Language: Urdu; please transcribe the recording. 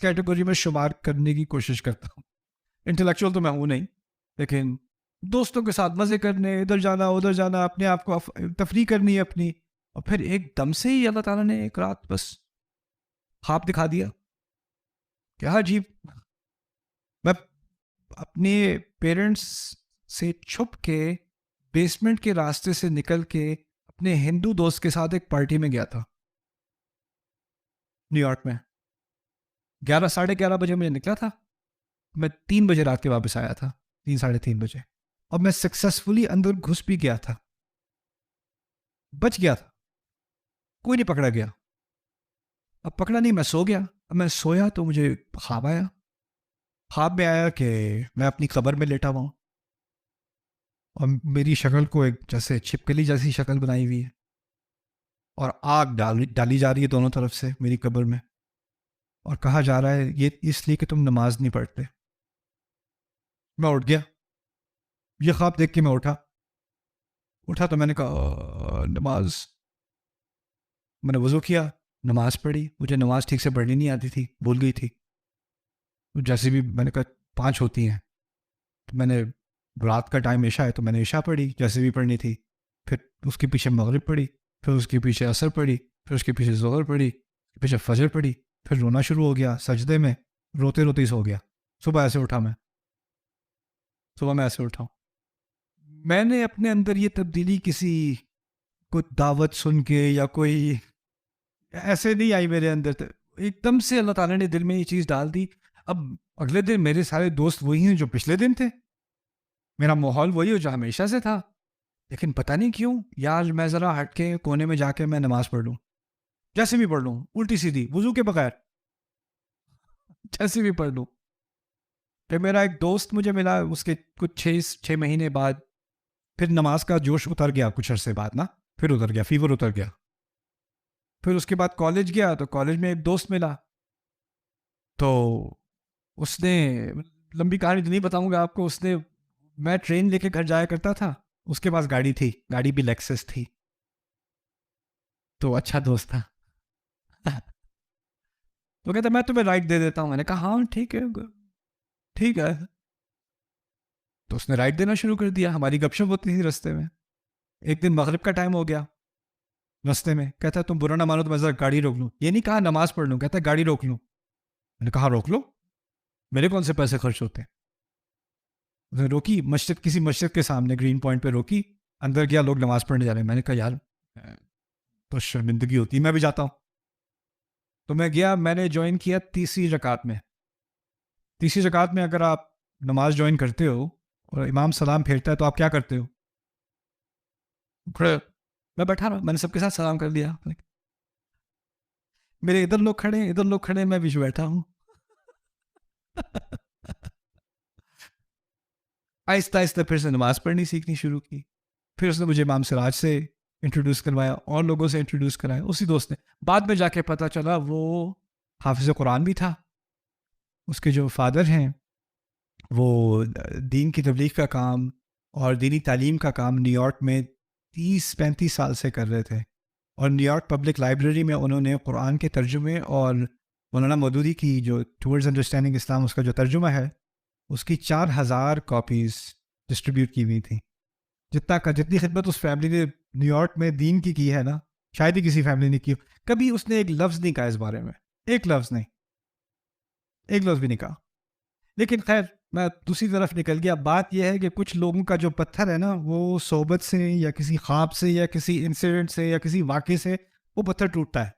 کیٹیگری میں شمار کرنے کی کوشش کرتا ہوں. انٹلیکچوئل تو میں ہوں نہیں، لیکن دوستوں کے ساتھ مزے کرنے، ادھر جانا ادھر جانا، اپنے آپ کو تفریح کرنی ہے اپنی. اور پھر ایک دم سے ہی اللہ تعالیٰ نے ایک رات بس خواب دکھا دیا. کیا عجیب. میں اپنے پیرنٹس سے چھپ کے بیسمنٹ کے راستے سے نکل کے اپنے ہندو دوست کے ساتھ ایک پارٹی میں گیا تھا نیو یارک میں. 11 ساڑھے 11 بجے مجھے نکلا تھا. میں 3 بجے رات کے واپس آیا تھا، 3 ساڑھے 3 بجے. اور میں سکسیسفلی اندر گھس بھی گیا تھا، بچ گیا تھا، کوئی نہیں پکڑا گیا. اب پکڑا نہیں، میں سو گیا. اب میں سویا تو مجھے خواب آیا. خواب میں آیا کہ میں اپنی قبر میں لیٹا ہوا ہوں اور میری شکل کو ایک جیسے چھپکلی جیسی شکل بنائی ہوئی ہے اور آگ ڈالی جا رہی ہے دونوں طرف سے میری قبر میں، اور کہا جا رہا ہے یہ اس لیے کہ تم نماز نہیں پڑھتے. میں اٹھ گیا. یہ خواب دیکھ کے میں اٹھا تو میں نے کہا نماز. میں نے وضو کیا، نماز پڑھی. مجھے نماز ٹھیک سے پڑھنی نہیں آتی تھی، بھول گئی تھی. جیسے بھی میں نے کہا 5 ہوتی ہیں، تو میں نے رات کا ٹائم عشاء ہے تو میں نے عشاء پڑھی جیسے بھی پڑھنی تھی. پھر اس کے پیچھے مغرب پڑھی، پھر اس کے پیچھے عصر پڑھی، پھر اس کے پیچھے ظہر پڑھی، اس کے پیچھے فجر پڑھی. پھر رونا شروع ہو گیا سجدے میں، روتے روتے ہی سو گیا. صبح ایسے اٹھا ہوں. میں نے اپنے اندر یہ تبدیلی کسی کوئی دعوت سن کے یا کوئی ایسے نہیں آئی میرے اندر. ایک دم سے اللہ تعالیٰ نے دل میں یہ چیز ڈال دی. اب اگلے دن میرے سارے دوست وہی ہیں جو پچھلے دن تھے، میرا ماحول وہی ہو جو ہمیشہ سے تھا. لیکن پتہ نہیں کیوں یار میں ذرا ہٹ کے کونے میں جا کے میں نماز پڑھ لوں، جیسے بھی پڑھ لوں، الٹی سیدھی وضو کے بغیر جیسے بھی پڑھ لوں. پھر میرا ایک دوست مجھے ملا، اس کے کچھ 6 مہینے بعد پھر نماز کا جوش اتر گیا کچھ عرصے بعد نا، پھر اتر گیا، فیور اتر گیا. پھر اس کے بعد کالج گیا تو کالج میں ایک دوست ملا، تو اس نے، لمبی کہانی تو نہیں بتاؤں گا آپ کو، اس نے، میں ٹرین لے کے گھر جایا کرتا تھا، اس کے پاس گاڑی تھی، گاڑی بھی لیکسس تھی، تو اچھا دوست تھا. تو کہتا میں تمہیں رائڈ دے دیتا ہوں. میں نے کہا ہاں ٹھیک ہے. تو اس نے رائڈ دینا شروع کر دیا. ہماری گپ شپ ہوتی تھی رستے میں. ایک دن مغرب کا ٹائم ہو گیا، رستے میں کہتا ہے تم برا نہ مانو تو میں ذرا گاڑی روک لوں. یہ نہیں کہا نماز پڑھ لوں، کہتا ہے گاڑی روک لوں. میں نے کہا روک لو، میرے کون سے پیسے خرچ ہوتے ہیں. اس نے روکی، کسی مسجد کے سامنے گرین پوائنٹ پہ روکی. اندر گیا، لوگ نماز پڑھنے جا رہے ہیں. میں نے کہا یار تو شرمندگی ہوتی ہے، میں بھی جاتا ہوں. تو میں گیا، میں نے جوائن کیا تیسری رکعت میں. تیسری رکعت میں اگر آپ نماز جوائن کرتے ہو اور امام سلام پھیرتا ہے تو آپ کیا کرتے ہو؟ کھڑے. میں بیٹھا رہا، میں نے سب کے ساتھ سلام کر دیا. میرے ادھر لوگ کھڑے، میں بھی بیٹھا ہوں. آہستہ آہستہ پھر سے نماز پڑھنی سیکھنی شروع کی. پھر اس نے مجھے امام سراج سے انٹروڈیوس کروایا، اور لوگوں سے انٹروڈیوس کرایا، اسی دوست نے. بعد میں جا کے پتہ چلا وہ حافظ قرآن بھی تھا. اس کے جو فادر ہیں وہ دین کی تبلیغ کا کام اور دینی تعلیم کا کام نیو یارک میں 30-35 سال سے کر رہے تھے. اور نیو یارک پبلک لائبریری میں انہوں نے قرآن کے ترجمے اور مولانا مودودی کی جو ٹورڈز انڈرسٹینڈنگ اسلام اس کا جو ترجمہ ہے، اس کی 4000 کاپیز ڈسٹریبیوٹ کی ہوئی تھیں. جتنی خدمت اس فیملی نے نیو یارک میں دین کی ہے نا، شاید ہی کسی فیملی نے کی. کبھی اس نے ایک لفظ نہیں کہا اس بارے میں، ایک لفظ بھی نہیں کہا. لیکن خیر میں دوسری طرف نکل گیا. بات یہ ہے کہ کچھ لوگوں کا جو پتھر ہے نا، وہ صحبت سے یا کسی خواب سے یا کسی انسیڈنٹ سے یا کسی واقعے سے وہ پتھر ٹوٹتا ہے.